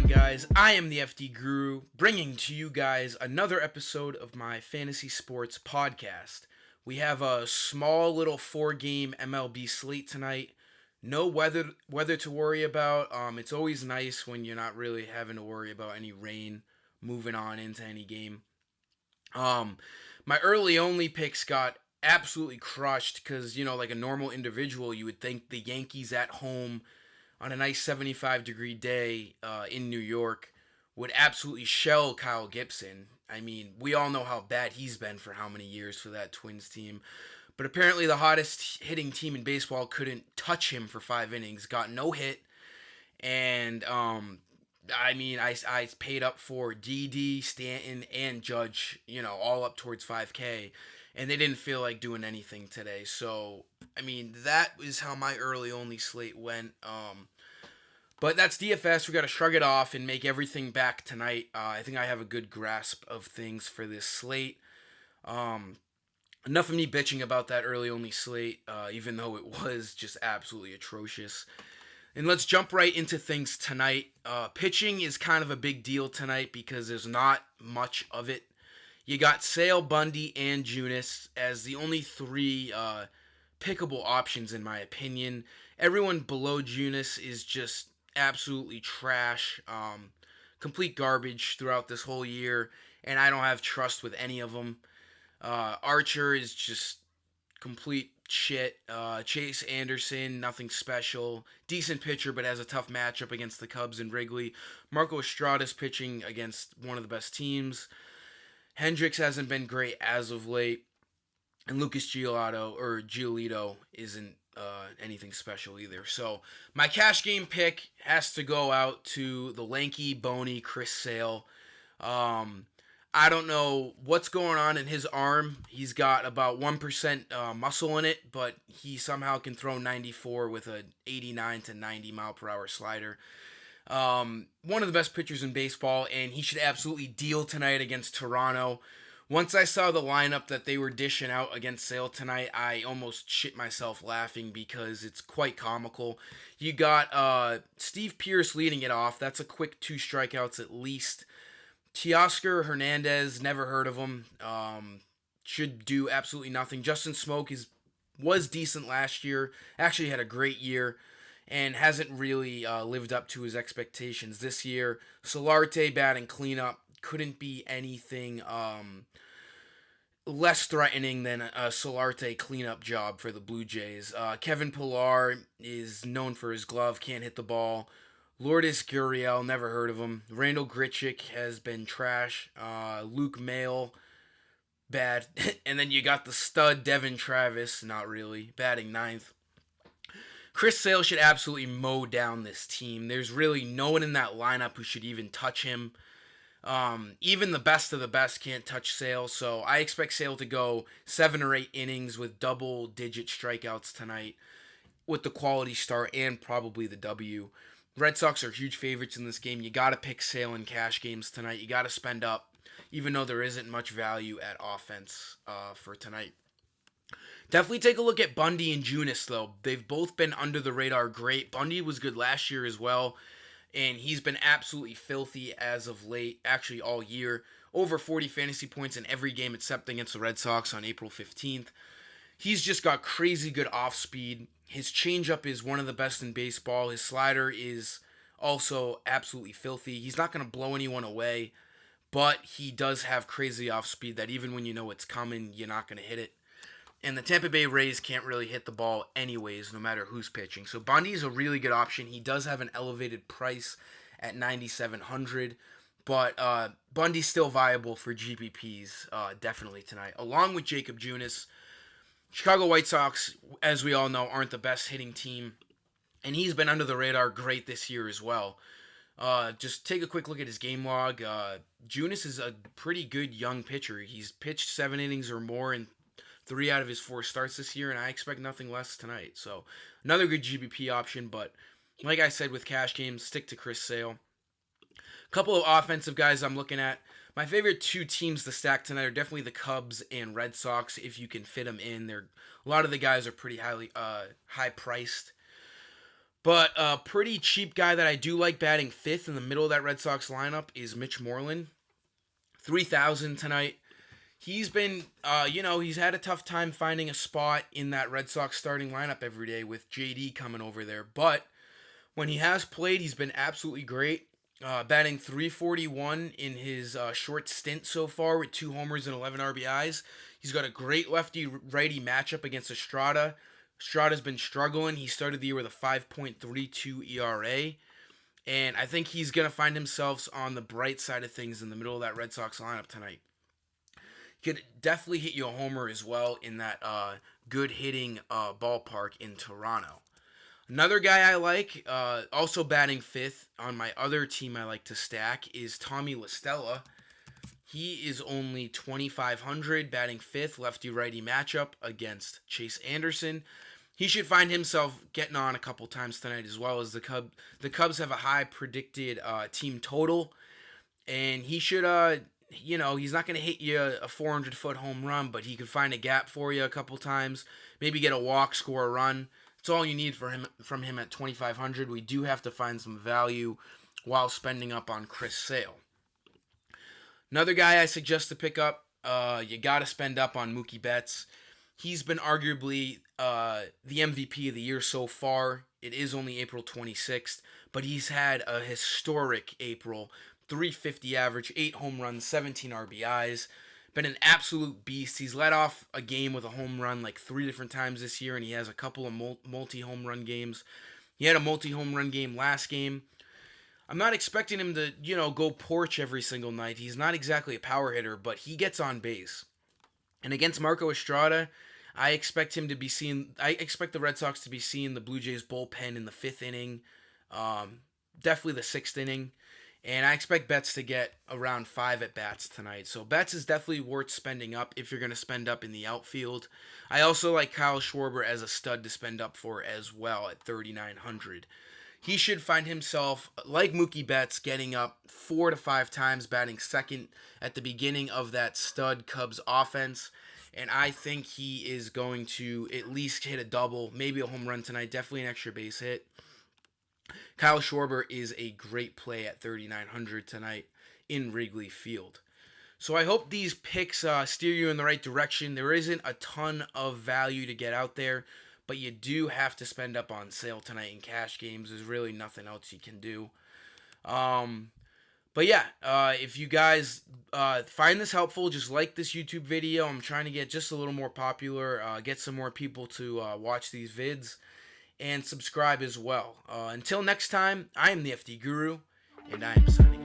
on, guys? I am the FD Guru, bringing to you guys another episode of my fantasy sports podcast. We have a small little 4-game MLB slate tonight. No weather to worry about. It's always nice when you're not really having to worry about any rain moving on into any game. My early only picks got absolutely crushed because, like a normal individual, you would think the Yankees at home on a nice 75-degree day in New York would absolutely shell Kyle Gibson. I mean, we all know how bad he's been for how many years for that Twins team. But apparently the hottest hitting team in baseball couldn't touch him for 5 innings, got no hit. And, I paid up for Didi, Stanton, and Judge, all up towards 5K. And they didn't feel like doing anything today. So, that is how my early only slate went. But that's DFS. We got to shrug it off and make everything back tonight. I think I have a good grasp of things for this slate. Enough of me bitching about that early only slate, even though it was just absolutely atrocious. And let's jump right into things tonight. Pitching is kind of a big deal tonight because there's not much of it. You got Sale, Bundy, and Junis as the only 3 pickable options in my opinion. Everyone below Junis is just absolutely trash, complete garbage throughout this whole year, and I don't have trust with any of them. Archer is just complete shit. Chase Anderson, nothing special. Decent pitcher, but has a tough matchup against the Cubs and Wrigley. Marco Estrada's pitching against one of the best teams. Hendricks hasn't been great as of late. And Lucas Giolito isn't anything special either. So my cash game pick has to go out to the lanky, bony Chris Sale. I don't know what's going on in his arm. He's got about 1% muscle in it, but he somehow can throw 94 with an 89 to 90 mile per hour slider. One of the best pitchers in baseball, and he should absolutely deal tonight against Toronto. Once I saw the lineup that they were dishing out against Sale tonight, I almost shit myself laughing because it's quite comical. You got Steve Pearce leading it off. That's a quick 2 strikeouts at least. Teoscar Hernandez, never heard of him. Should do absolutely nothing. Justin Smoke was decent last year. Actually had a great year. And hasn't really lived up to his expectations this year. Solarte batting cleanup. Couldn't be anything less threatening than a Solarte cleanup job for the Blue Jays. Kevin Pillar is known for his glove, can't hit the ball. Lourdes Gurriel, never heard of him. Randall Grichuk has been trash. Luke Maile, bad. And then you got the stud Devin Travis, not really, batting 9th. Chris Sale should absolutely mow down this team. There's really no one in that lineup who should even touch him. Even the best of the best can't touch Sale, so I expect Sale to go 7 or 8 innings with double-digit strikeouts tonight with the quality start and probably the W. Red Sox are huge favorites in this game. You got to pick Sale in cash games tonight. You got to spend up, even though there isn't much value at offense for tonight. Definitely take a look at Bundy and Junis, though. They've both been under the radar great. Bundy was good last year as well, and he's been absolutely filthy as of late, actually all year. Over 40 fantasy points in every game except against the Red Sox on April 15th. He's just got crazy good off-speed. His changeup is one of the best in baseball. His slider is also absolutely filthy. He's not going to blow anyone away, but he does have crazy off-speed that even when you know it's coming, you're not going to hit it. And the Tampa Bay Rays can't really hit the ball anyways, no matter who's pitching. So Bundy is a really good option. He does have an elevated price at $9,700, but Bundy's still viable for GPPs definitely tonight, along with Jacob Junis. Chicago White Sox, as we all know, aren't the best hitting team, and he's been under the radar great this year as well. Just take a quick look at his game log. Junis is a pretty good young pitcher. He's pitched 7 innings or more in 3 out of his 4 starts this year, and I expect nothing less tonight. So another good GBP option, but like I said with cash games, stick to Chris Sale. A couple of offensive guys I'm looking at. My favorite 2 teams to stack tonight are definitely the Cubs and Red Sox, if you can fit them in. A lot of the guys are pretty high priced. But a pretty cheap guy that I do like batting fifth in the middle of that Red Sox lineup is Mitch Moreland. 3,000 tonight. He's been, he's had a tough time finding a spot in that Red Sox starting lineup every day with JD coming over there. But when he has played, he's been absolutely great. Batting 341 in his short stint so far with 2 homers and 11 RBIs. He's got a great lefty-righty matchup against Estrada. Estrada's been struggling. He started the year with a 5.32 ERA. And I think he's going to find himself on the bright side of things in the middle of that Red Sox lineup tonight. He could definitely hit you a homer as well in that good hitting ballpark in Toronto. Another guy I like, also batting fifth on my other team I like to stack, is Tommy La Stella. He is only 2,500, batting fifth, lefty-righty matchup against Chase Anderson. He should find himself getting on a couple times tonight as well, as the Cubs have a high predicted team total, and he should, he's not going to hit you a 400-foot home run, but he could find a gap for you a couple times, maybe get a walk, score a run. That's all you need from him at 2,500. We do have to find some value while spending up on Chris Sale. Another guy I suggest to pick up, you got to spend up on Mookie Betts. He's been arguably the MVP of the year so far. It is only April 26th, but he's had a historic April. 350 average, 8 home runs, 17 RBIs. Been an absolute beast. He's led off a game with a home run like 3 different times this year, and he has a couple of multi-home run games. He had a multi-home run game last game. I'm not expecting him to, go porch every single night. He's not exactly a power hitter, but he gets on base. And against Marco Estrada, I expect the Red Sox to be seeing the Blue Jays bullpen in the 5th inning, definitely the 6th inning. And I expect Betts to get around 5 at-bats tonight. So Betts is definitely worth spending up if you're going to spend up in the outfield. I also like Kyle Schwarber as a stud to spend up for as well at 3,900. He should find himself, like Mookie Betts, getting up 4 to 5 times, batting second at the beginning of that stud Cubs offense. And I think he is going to at least hit a double, maybe a home run tonight, definitely an extra base hit. Kyle Schwarber is a great play at 3,900 tonight in Wrigley Field. So I hope these picks steer you in the right direction. There isn't a ton of value to get out there, but you do have to spend up on Sale tonight in cash games. There's really nothing else you can do. But yeah, if you guys find this helpful, just like this YouTube video. I'm trying to get just a little more popular, get some more people to watch these vids. And subscribe as well. Until next time, I am the FD Guru, and I am signing